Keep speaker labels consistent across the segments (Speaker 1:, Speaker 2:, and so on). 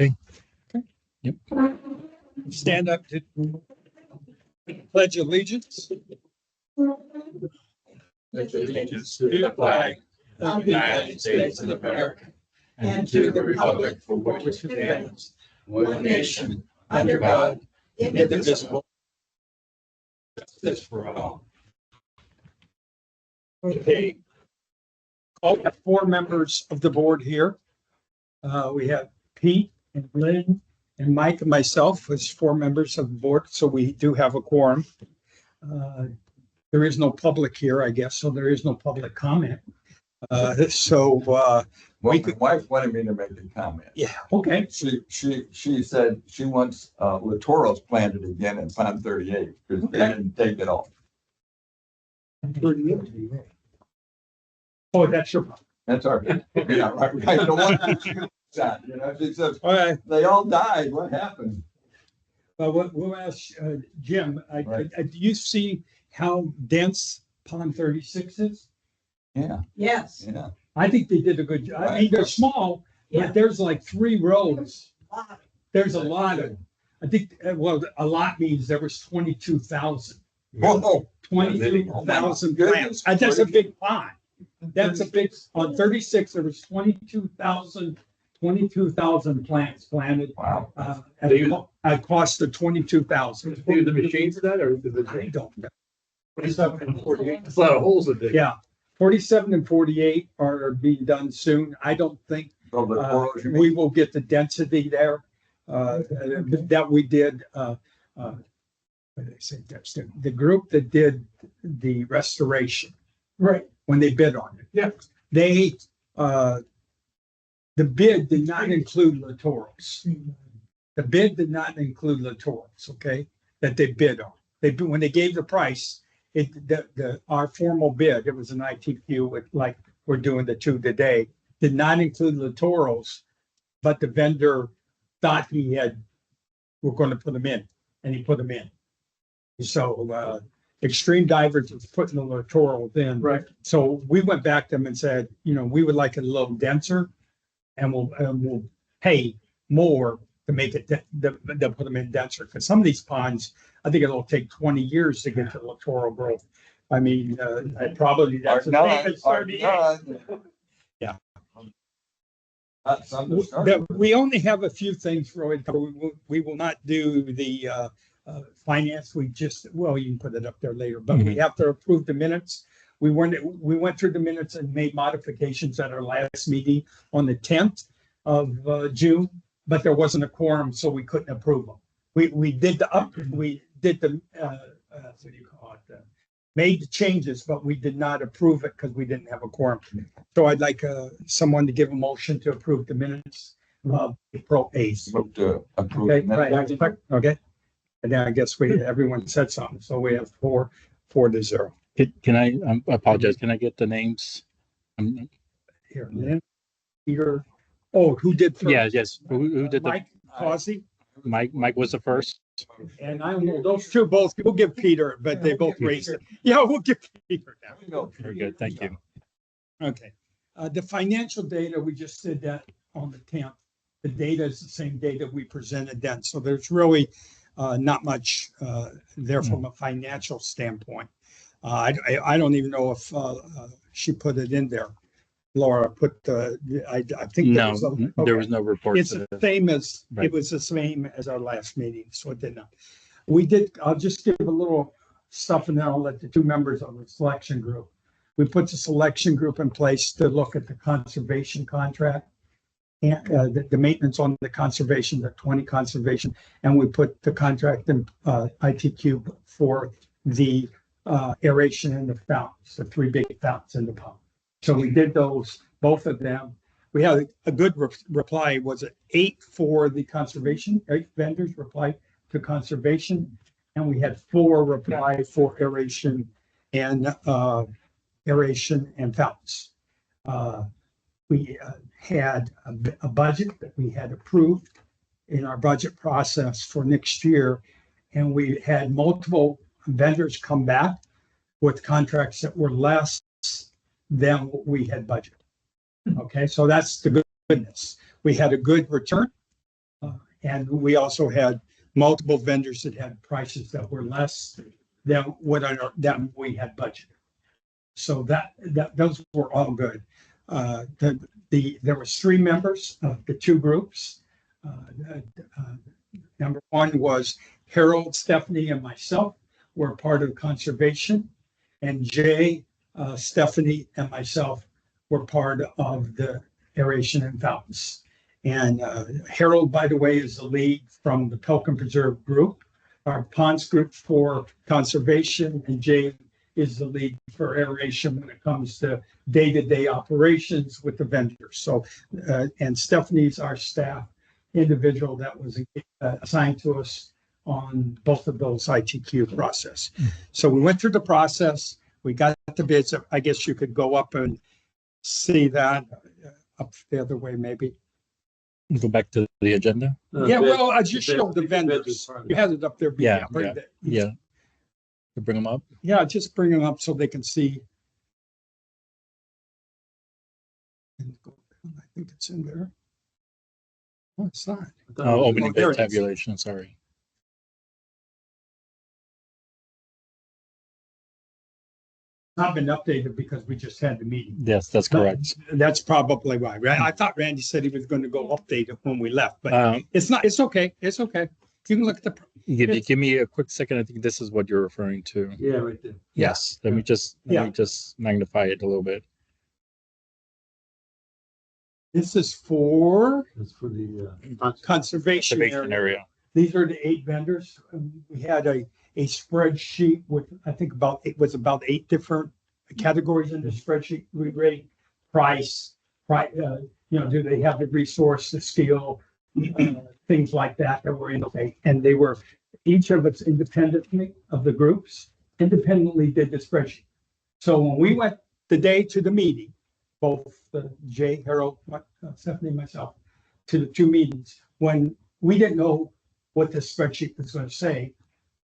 Speaker 1: Okay.
Speaker 2: Okay.
Speaker 1: Yep.
Speaker 2: Stand up to pledge allegiance.
Speaker 3: Pledge allegiance to the flag of the United States of America and to the republic for which it stands, one nation, under God, indivisible, justice for all.
Speaker 2: Okay. All have 4 members of the board here. We have Pete and Lynn and Mike and myself as 4 members of the board, so we do have a quorum. There is no public here, I guess, so there is no public comment.
Speaker 3: Well,
Speaker 2: We
Speaker 3: my
Speaker 2: could-
Speaker 3: wife wanted me to make a comment.
Speaker 2: Yeah, okay.
Speaker 3: She said she wants littorals planted again in Pond 38 because they didn't take it off.
Speaker 2: Oh, that's your.
Speaker 3: That's our, yeah, right. The one she says,
Speaker 2: All right.
Speaker 3: they all died. What happened?
Speaker 2: We'll ask Jim,
Speaker 3: Right.
Speaker 2: do you see how dense Pond 36 is?
Speaker 3: Yeah,
Speaker 4: Yes.
Speaker 3: yeah.
Speaker 2: I think they did a good job. I mean, they're small,
Speaker 4: Yeah.
Speaker 2: but there's like 3 rows. There's a lot of, I think, well, a lot means there was 22,000.
Speaker 3: Whoa.
Speaker 2: 22,000
Speaker 3: goodness.
Speaker 2: plants. That's a big pond. That's a big, on 36, there was 22,000 plants planted.
Speaker 3: Wow.
Speaker 2: At a cost of 22,000.
Speaker 1: Do you use the machine for that, or is it?
Speaker 2: I don't know.
Speaker 1: 47 and 48. It's a lot of holes in there.
Speaker 2: Yeah, 47 and 48 are being done soon. I don't think
Speaker 3: So littorals, you mean?
Speaker 2: we will get the density there that we did. What did I say? That's the group that did the restoration. Right. When they bid on it.
Speaker 1: Yeah.
Speaker 2: They, the bid did not include littorals. The bid did not include littorals, okay, that they bid on. When they gave the price, our formal bid, it was an ITQ with, like we're doing the 2 today, did not include littorals, but the vendor thought we're going to put them in, and he put them in. So Extreme Divers is putting the littorals in.
Speaker 1: Right.
Speaker 2: So we went back to them and said, we would like it a little denser, and we'll pay more to make it, to put them in denser. Because some of these ponds, I think it'll take 20 years to get to littoral growth. I mean, probably that's the same as 38. Yeah.
Speaker 3: That's something to start with.
Speaker 2: We only have a few things, Roy. We will not do the finance. You can put it up there later, but we have to approve the minutes. We went through the minutes and made modifications at our last meeting on the 10th of June, but there wasn't a quorum, so we couldn't approve them. We did the what do you call it? Made the changes, but we did not approve it because we didn't have a quorum. So I'd like someone to give a motion to approve the minutes of April 8th.
Speaker 3: Move to approve.
Speaker 2: Okay,
Speaker 3: the minutes.
Speaker 2: right, okay. And then I guess everyone said something, so we have 4-0.
Speaker 1: Can I apologize? Can I get the names?
Speaker 2: Here, Lynn, Peter, who did first?
Speaker 1: Yes. Who did the,
Speaker 2: Mike Causey,
Speaker 1: Mike was the first?
Speaker 2: and I don't know, those two both, we'll give Peter, but they both raised it. Yeah, we'll give Peter now.
Speaker 3: There we go.
Speaker 1: Very good, thank you.
Speaker 2: Okay, the financial data, we just did that on the 10th. The data is the same data we presented then, so there's really not much there from a financial standpoint. I don't even know if she put it in there. Laura put I think
Speaker 1: No,
Speaker 2: okay.
Speaker 1: there was no report.
Speaker 2: It's the same as,
Speaker 1: Right.
Speaker 2: it was the same as our last meeting, so it did not. I'll just give a little stuff and then I'll let the 2 members of the selection group. We put the selection group in place to look at the conservation contract and the maintenance on the conservation, the 20 conservation, and we put the contract in ITQ for the aeration in the fountains, the 3 big fountains in the pump. So we did those, both of them. We had a good reply. Was it 8 for the conservation? 8 vendors replied to conservation, and we had 4 reply for aeration and fountains. We had a budget that we had approved in our budget process for next year, and we had multiple vendors come back with contracts that were less than what we had budgeted. Okay, so that's the goodness. We had a good return. and we also had multiple vendors that had prices that were less than that we had budgeted. So those were all good. There was 3 members of the 2 groups. Number 1 was Harold, Stephanie, and myself were part of conservation, and Jay, Stephanie, and myself were part of the aeration and fountains. And Harold, by the way, is the lead from the Pelican Preserve group, our ponds group for conservation, and Jay is the lead for aeration when it comes to day-to-day operations with the vendors. So, and Stephanie's our staff individual that was assigned to us on both of those ITQ process. So we went through the process, we got the bids. I guess you could go up and see that up the other way, maybe.
Speaker 1: Go back to the agenda.
Speaker 2: Yeah, well, I just showed the vendors. You had it up there.
Speaker 1: Yeah. To bring them up.
Speaker 2: Yeah, just bring them up so they can see. I think it's in there. Oh, it's not.
Speaker 1: Opening
Speaker 2: there
Speaker 1: bid
Speaker 2: it is.
Speaker 1: tabulation, sorry.
Speaker 2: Not been updated because we just had the meeting.
Speaker 1: Yes, that's correct.
Speaker 2: That's probably why. I thought Randy said he was going to go update it when we left, but it's not. It's okay. It's okay. You can look at the.
Speaker 1: Give me a quick second. I think this is what you're referring to.
Speaker 3: Yeah, right there.
Speaker 1: Yes. Let me just magnify it a little bit.
Speaker 2: This is for
Speaker 3: That's for the
Speaker 2: conservation
Speaker 1: Conservation
Speaker 2: area.
Speaker 1: area.
Speaker 2: These are the 8 vendors. We had a spreadsheet with, I think it was about 8 different categories in the spreadsheet. We rate price, do they have the resource, the skill, things like that were in the, and they were, each of us independently of the groups, independently did the spreadsheet. So when we went the day to the meeting, both Jay, Harold, Stephanie, and myself, to the 2 meetings, when we didn't know what the spreadsheet was going to say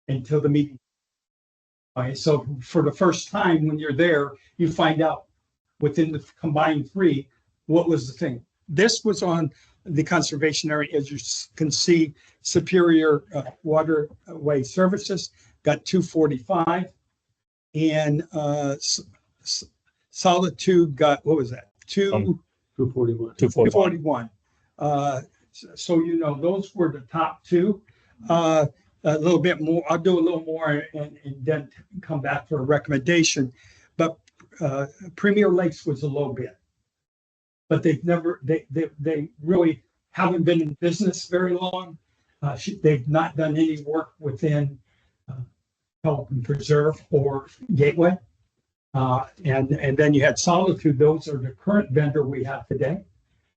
Speaker 2: until the meeting. All right, so for the first time when you're there, you find out within the combined 3, what was the thing. This was on the conservation area. As you can see, Superior Waterway Services got 245, and Solitude got, what was that?
Speaker 3: 241.
Speaker 2: 241. So, those were the top 2. A little bit more, I'll do a little more and then come back for a recommendation. But Premier Lakes was a low bid. But they really haven't been in business very long. They've not done any work within Pelican Preserve or Gateway. And then you had Solitude. Those are the current vendor we have today.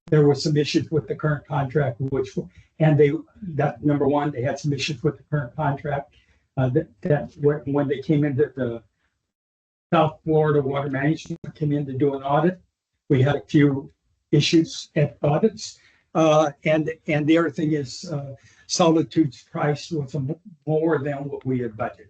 Speaker 2: There were some issues with the current contract, that number 1, they had some issues with the current contract. When they came into the South Florida Water Management came in to do an audit, we had a few issues at audits. And the other thing is Solitude's price was more than what we had budgeted.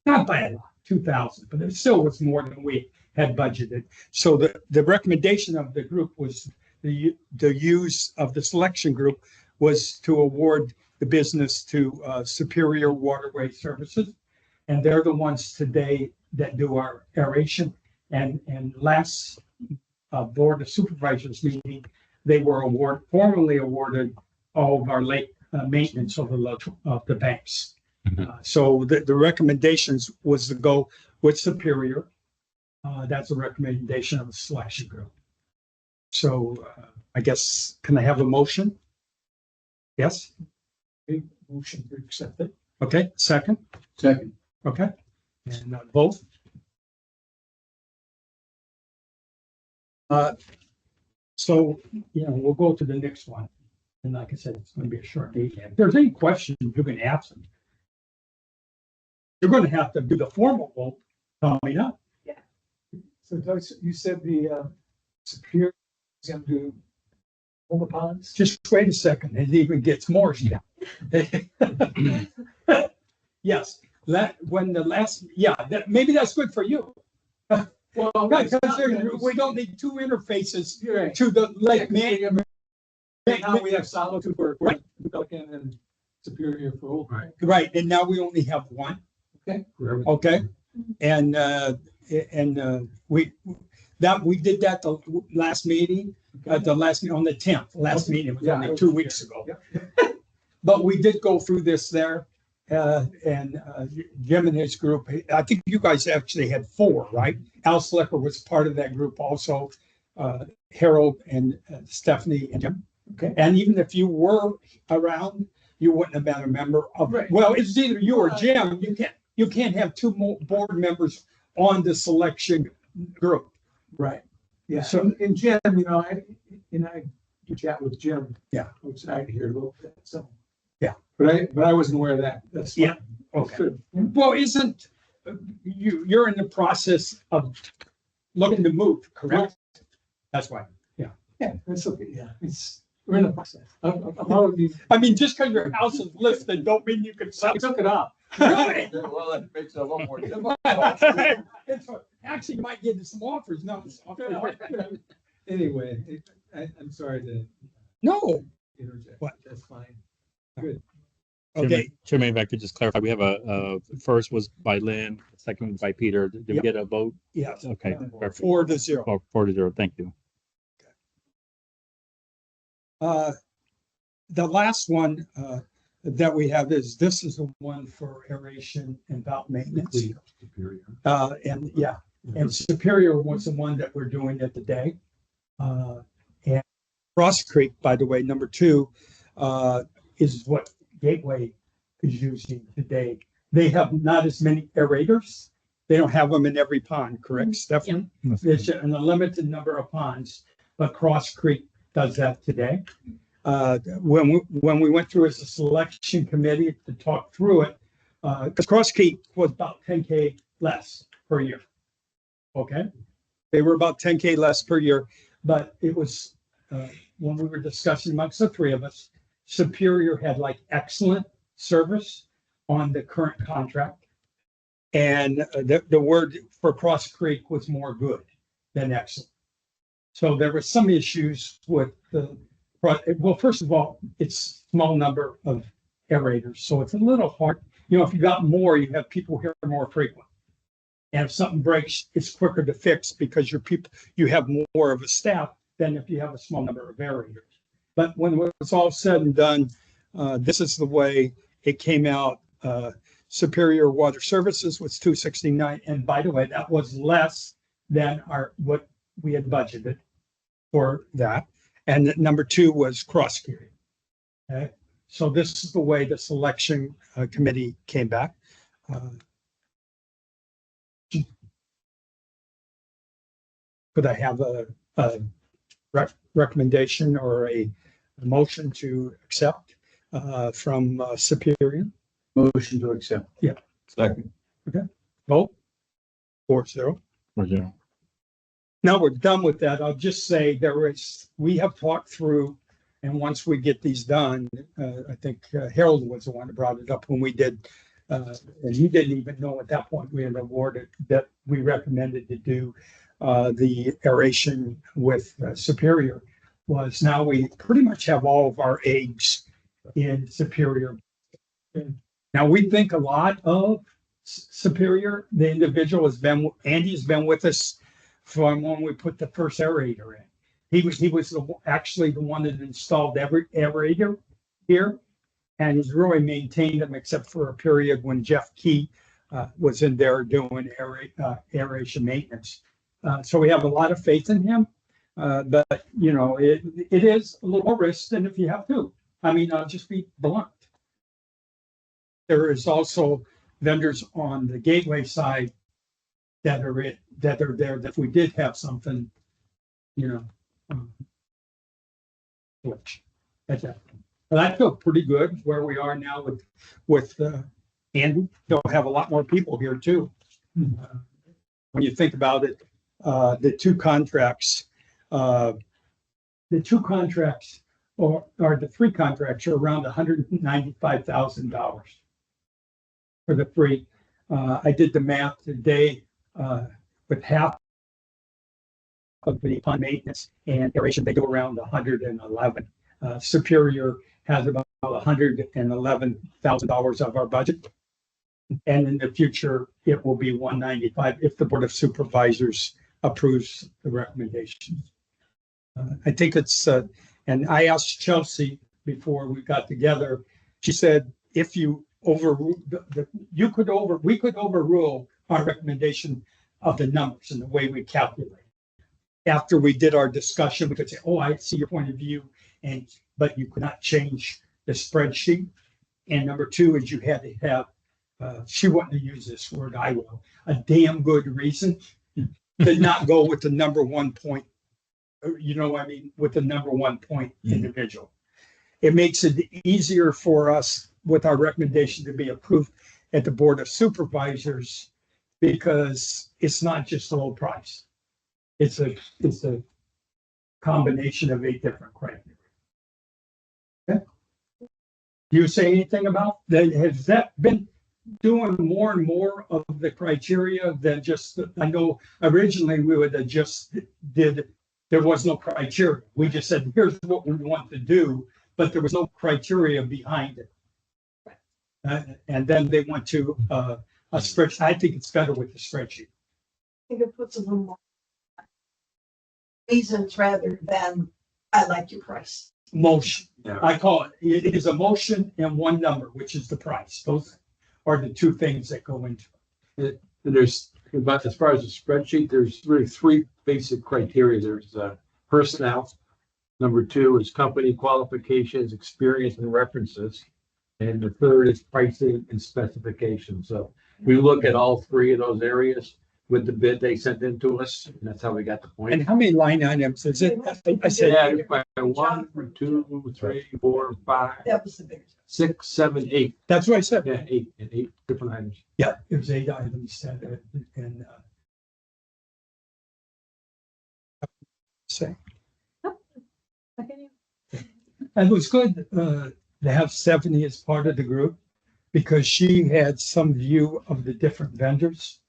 Speaker 2: Not by a lot, 2,000, but it still was more than we had budgeted. So the recommendation of the group was the use of the selection group was to award the business to Superior Waterway Services. And they're the ones today that do our aeration. And last Board of Supervisors meeting, they were formally awarded all of our lake maintenance of the banks. So the recommendations was to go with Superior. That's a recommendation of the selection group. So I guess, can I have a motion? Yes? Motion to accept it. Okay, second?
Speaker 3: Second.
Speaker 2: Okay. And vote? So, we'll go to the next one. And like I said, it's going to be a short meeting. If there's any questions, you can ask them. You're going to have to do the formal vote coming up.
Speaker 4: Yeah. So Doug, you said the Superior is going to do all the ponds?
Speaker 2: Just wait a second. It even gets more. Yes. Maybe that's good for you. Well, because we don't need 2 interfaces
Speaker 4: Right.
Speaker 2: to the lake management
Speaker 4: Right now we have Solitude for Pelican and Superior for Old.
Speaker 2: Right, and now we only have one.
Speaker 4: Okay.
Speaker 2: Okay, and we did that the last meeting, on the 10th, last meeting was only 2 weeks ago.
Speaker 4: Yeah.
Speaker 2: But we did go through this there, and Jim and his group, I think you guys actually had 4, right? Al Slicker was part of that group also, Harold and Stephanie and Jim.
Speaker 4: Okay.
Speaker 2: And even if you were around, you wouldn't have been a member of,
Speaker 4: Right.
Speaker 2: well, it's either you or Jim. You can't have 2 more board members on the selection group.
Speaker 4: Right. Yeah.
Speaker 2: So-
Speaker 4: So, and Jim, I do chat with Jim.
Speaker 2: Yeah.
Speaker 4: Outside here a little bit, so.
Speaker 2: Yeah.
Speaker 4: But I wasn't aware of that. That's fine.
Speaker 2: Yeah. Okay. Well, isn't, you're in the process of looking to move, correct? That's why.
Speaker 4: Yeah, that's okay. Yeah, we're in the process. I'm out of the,
Speaker 2: I mean, just because your house is listed, don't mean you can sell
Speaker 4: I took it off.
Speaker 2: it.
Speaker 3: Well, that makes it a little more difficult.
Speaker 2: Actually, you might get some offers, no.
Speaker 4: Anyway, I'm sorry to
Speaker 2: No,
Speaker 4: interject.
Speaker 2: What?
Speaker 4: That's fine. Good.
Speaker 2: okay,
Speaker 1: Chairman, if I could just clarify, we have first was by Lynn, second was by Peter. Did we
Speaker 2: Yep.
Speaker 1: get a vote?
Speaker 2: yes,
Speaker 1: Okay, perfect.
Speaker 2: 4-0.
Speaker 1: 4-0, thank you.
Speaker 2: The last one that we have is, this is the one for aeration and valve maintenance. And Superior was the one that we're doing it today. And Cross Creek, by the way, number 2, is what Gateway is using today. They have not as many aerators. They don't have them in every pond, correct, Stephanie? There's a limited number of ponds, but Cross Creek does that today. When we went through as a selection committee to talk through it, because Cross Creek was about 10K less per year. Okay, they were about 10K less per year, but it was when we were discussing amongst the 3 of us, Superior had like excellent service on the current contract, and the word for Cross Creek was more good than excellent. So there were some issues with well, first of all, it's small number of aerators, so it's a little hard. If you got more, you have people here more frequent. And if something breaks, it's quicker to fix because you have more of a staff than if you have a small number of aerators. But when it's all said and done, this is the way it came out. Superior Water Services was $269, and by the way, that was less than what we had budgeted for that. And number 2 was Cross Creek. Okay, so this is the way the selection committee came back. Could I have a recommendation or a motion to accept from Superior?
Speaker 3: Motion to accept.
Speaker 2: Yeah.
Speaker 3: Second.
Speaker 2: Vote 4-0.
Speaker 1: 4-0.
Speaker 2: Now we're done with that. I'll just say we have talked through, and once we get these done, I think Harold was the one that brought it up when we did, and he didn't even know at that point we had awarded that we recommended to do the aeration with Superior. Was now we pretty much have all of our eggs in Superior. Now we think a lot of Superior. The individual Andy's been with us from when we put the first aerator in. He was actually the one that installed every aerator here, and he's really maintained them except for a period when Jeff Key was in there doing aeration maintenance. So we have a lot of faith in him, but it is a little more risk than if you have to. I mean, I'll just be blunt. There is also vendors on the Gateway side that are there that if we did have something, switch. That's it. But I feel pretty good where we are now with Andy. They'll have a lot more people here too. When you think about it, the 2 contracts, or the 3 contracts are around $195,000 for the 3. I did the math today with half of the pond maintenance and aeration, they go around 111. Superior has about $111,000 of our budget. And in the future, it will be 195 if the Board of Supervisors approves the recommendations. I think it's, and I asked Chelsea before we got together, she said, if you overrule, we could overrule our recommendation of the numbers and the way we calculate. After we did our discussion, we could say, oh, I see your point of view, but you could not change the spreadsheet. And number two is you had to have, she wouldn't have used this word, I will, a damn good reason to not go with the number 1 point, you know what I mean, with the number 1 point individual. It makes it easier for us with our recommendation to be approved at the Board of Supervisors because it's not just a low price. It's a combination of 8 different criteria. Okay. Do you say anything about that? Has that been doing more and more of the criteria than just, I know originally we would have just there was no criteria. We just said, here's what we want to do, but there was no criteria behind it. And then they went to a spreadsheet. I think it's better with the spreadsheet.
Speaker 5: I think it puts a little more reasons rather than I like your price.
Speaker 2: Motion.
Speaker 3: Yeah.
Speaker 2: I call it, it is a motion and one number, which is the price. Those are the two things that go into it.
Speaker 6: And there's, about as far as the spreadsheet, there's really 3 basic criteria. There's personnel. Number 2 is company qualifications, experience, and references. And the third is pricing and specifications. So we look at all 3 of those areas with the bid they sent in to us, and that's how we got the point.
Speaker 2: And how many line items is it? I said,
Speaker 6: Yeah, it's by 1, 2, 3, 4, 5,
Speaker 5: That was the big.
Speaker 6: 6, 7, 8.
Speaker 2: that's what I said.
Speaker 6: Yeah, 8 and 8 different items.
Speaker 2: Yeah, it was 8 items that, and say. And it was good to have Stephanie as part of the group because she had some view of the different vendors,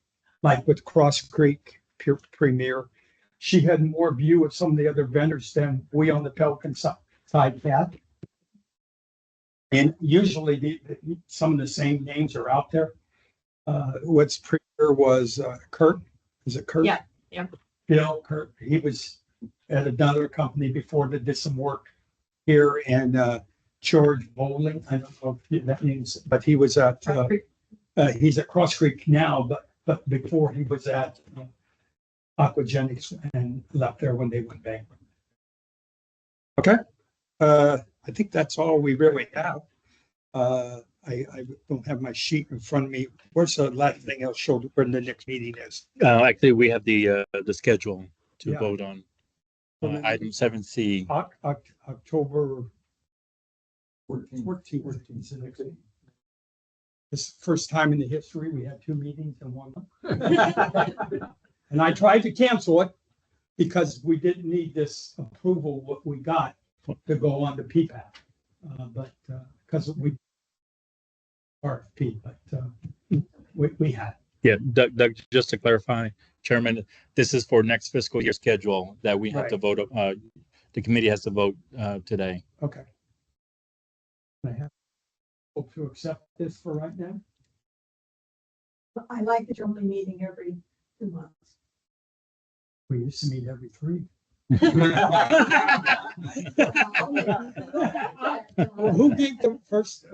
Speaker 2: like with Cross Creek Premier. She had more view of some of the other vendors than we on the Pelican side had. And usually some of the same names are out there. What's Premier was Kurt. Is it Kurt?
Speaker 5: Yeah, yeah.
Speaker 2: Bill Kurt. He was at another company before that did some work here, and George Bowling. I don't know if that means, but he was at he's at Cross Creek now, but before he was at Aquagenics and left there when they went bankrupt. Okay, I think that's all we really have. I don't have my sheet in front of me. Where's the last thing I'll show when the next meeting is?
Speaker 1: Actually, we have the schedule to
Speaker 2: Yeah.
Speaker 1: vote on. Item 7C.
Speaker 2: October 14th is the next meeting. This is the first time in the history we had 2 meetings in 1 month. And I tried to cancel it because we didn't need this approval, what we got to go on to PPAC. But because we RFP, but we had.
Speaker 1: Yeah, Doug, just to clarify, Chairman, this is for next fiscal year schedule that we have to vote, the committee has to vote today.
Speaker 2: Okay. I have to accept this for right now.
Speaker 5: I like that you're only meeting every 2 months.
Speaker 2: We used to meet every 3. Who gave the first,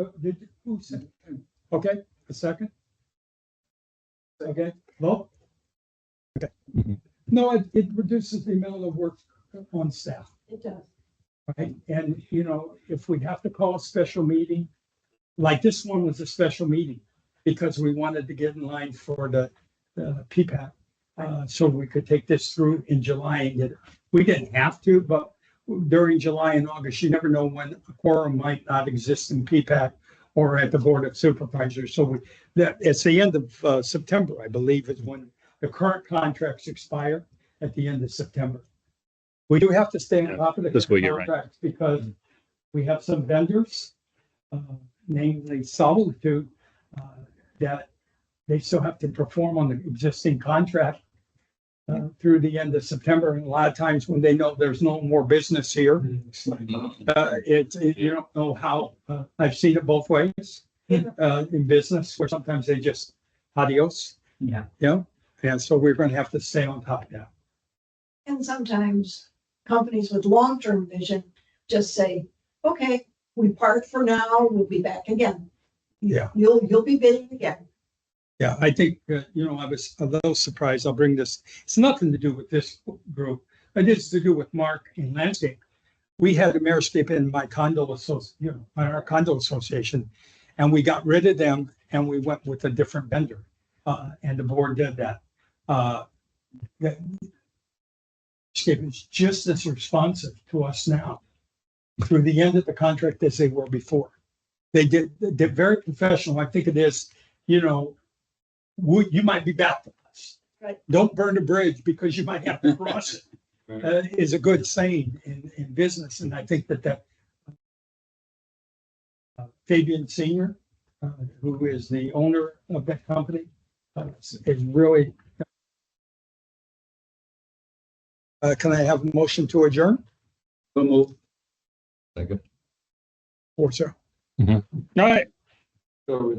Speaker 2: who said? Okay, a second? Okay, vote? Okay.
Speaker 1: Mhm.
Speaker 2: No, it reduces the amount of work on staff,
Speaker 5: It does.
Speaker 2: right? And, if we have to call a special meeting, like this one was a special meeting because we wanted to get in line for the PPAC. So we could take this through in July and get it. We didn't have to, but during July and August, you never know when a quorum might not exist in PPAC or at the Board of Supervisors. So it's the end of September, I believe, is when the current contracts expire at the end of September. We do have to stay on top of the
Speaker 1: Fiscal year, right.
Speaker 2: contracts because we have some vendors, namely Solitude, that they still have to perform on the existing contract. through the end of September. And a lot of times when they know there's no more business here, you don't know how, I've seen it both ways, in business, where sometimes they just adios.
Speaker 3: Yeah.
Speaker 2: You know, and so we're going to have to stay on top of that.
Speaker 5: And sometimes companies with long-term vision just say, okay, we part for now, we'll be back again.
Speaker 2: Yeah.
Speaker 5: You'll be bidding again.
Speaker 2: Yeah, I think, I was a little surprised. I'll bring this. It's nothing to do with this group. It is to do with Mark and landscape. We had a Mayorscape in my condo our condo association, and we got rid of them and we went with a different vendor. And the board did that. Mayorscape is just as responsive to us now through the end of the contract as they were before. They're very professional. I think it is, you might be back to us.
Speaker 5: Right.
Speaker 2: Don't burn the bridge because you might have to cross it. Is a good saying in business. And I think that Fabian Senior, who is the owner of that company, is really. Can I have a motion to adjourn?
Speaker 6: So move.
Speaker 2: Or so.
Speaker 1: All right.
Speaker 6: So